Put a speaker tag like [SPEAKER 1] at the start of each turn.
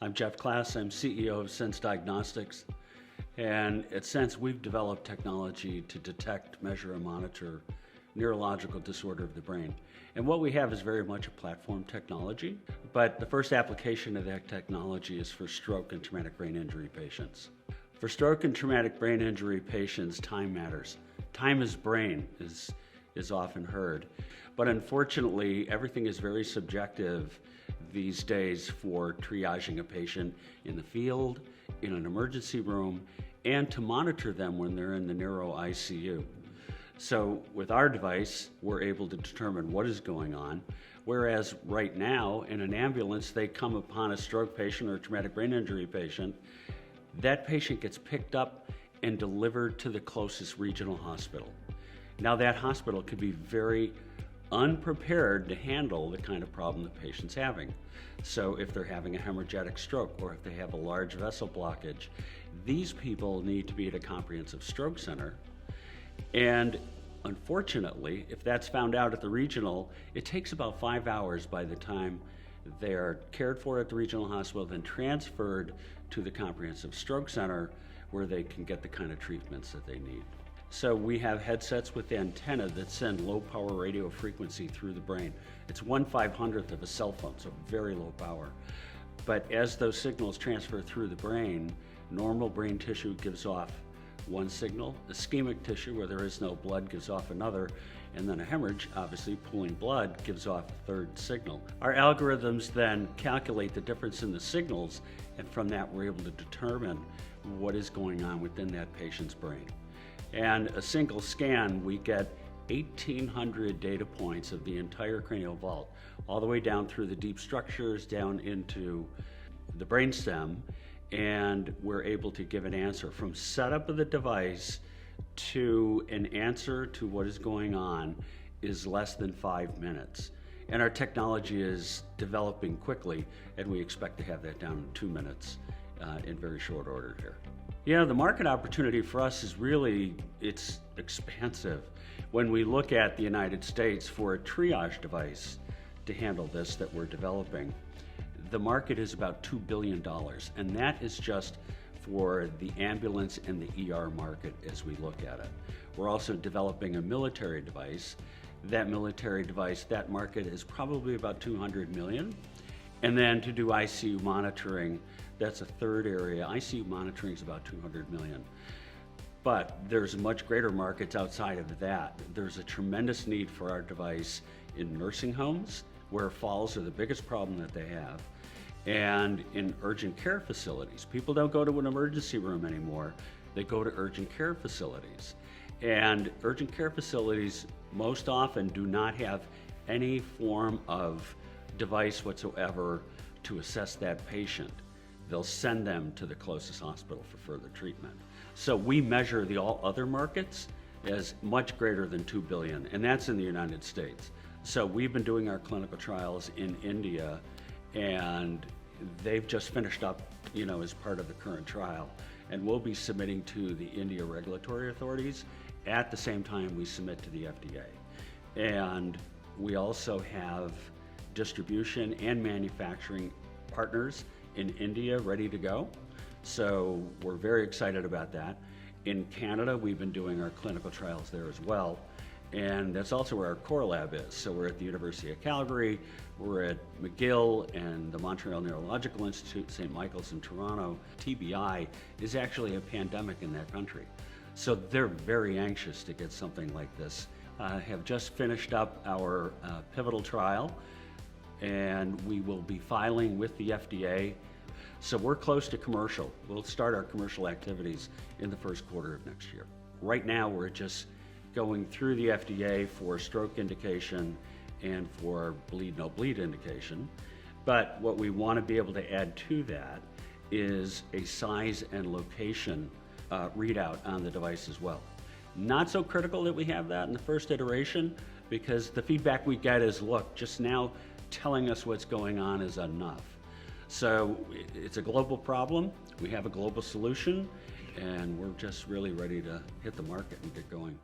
[SPEAKER 1] I'm Geoff Klass. I'm CEO of Sense Diagnostics. And at Sense, we've developed technology to detect, measure, and monitor neurological disorder of the brain. And what we have is very much a platform technology, but the first application of that technology is for stroke and traumatic brain injury patients. For stroke and traumatic brain injury patients, time matters. Time is brain is often heard, but unfortunately, everything is very subjective these days for triaging a patient in the field, in an emergency room, and to monitor them when they're in the Neuro ICU. So with our device, we're able to determine what is going on, whereas right now in an ambulance, they come upon a stroke patient or a traumatic brain injury patient. That patient gets picked up and delivered to the closest regional hospital. Now that hospital could be very unprepared to handle the kind of problem the patient's having. So if they're having a hemorrhagic stroke or if they have a large vessel blockage, these people need to be at a comprehensive stroke center. And unfortunately, if that's found out at the regional, it takes about 5 hours by the time they're cared for at the regional hospital, then transferred to the comprehensive stroke center where they can get the kind of treatments that they need. So we have headsets with antenna that send low power radio frequency through the brain. It's 1/500th of a cell phone, so very low power. But as those signals transfer through the brain, normal brain tissue gives off one signal, ischemic tissue where there is no blood gives off another, and then a hemorrhage, obviously pooling blood, gives off a third signal. Our algorithms then calculate the difference in the signals, and from that we're able to determine what is going on within that patient's brain. And a single scan, we get 1,800 data points of the entire cranial vault, all the way down through the deep structures, down into the brainstem, and we're able to give an answer from setup of the device to an answer to what is going on is less than 5 minutes. And our technology is developing quickly, and we expect to have that down in 2 minutes in very short order here. Yeah, the market opportunity for us is really, it's expansive. When we look at the United States for a triage device to handle this that we're developing, the market is about $2 billion, and that is just for the ambulance and the ER market as we look at it. We're also developing a military device. That military device, that market is probably about 200 million. And then to do ICU monitoring, that's a third area. ICU monitoring is about 200 million. But there's much greater markets outside of that. There's a tremendous need for our device in nursing homes, where falls are the biggest problem that they have, and in urgent care facilities. People don't go to an emergency room anymore. They go to urgent care facilities. And urgent care facilities most often do not have any form of device whatsoever to assess that patient. They'll send them to the closest hospital for further treatment. So we measure the all other markets as much greater than 2 billion, and that's in the United States. So we've been doing our clinical trials in India, and they've just finished up, as part of the current trial. And we'll be submitting to the India regulatory authorities at the same time we submit to the FDA. And we also have distribution and manufacturing partners in India ready to go. So we're very excited about that. In Canada, we've been doing our clinical trials there as well. And that's also where our core lab is. So we're at the University of Calgary, we're at McGill and the Montreal Neurological Institute, St. Michael's in Toronto. TBI is actually a pandemic in that country. So they're very anxious to get something like this. Have just finished up our pivotal trial, and we will be filing with the FDA. So we're close to commercial. We'll start our commercial activities in the first quarter of next year. Right now, we're just going through the FDA for stroke indication and for bleed, no bleed indication. But what we want to be able to add to that is a size and location readout on the device as well. Not so critical that we have that in the first iteration, because the feedback we get is, look, just now telling us what's going on is enough. So it's a global problem. We have a global solution, and we're just really ready to hit the market and get going.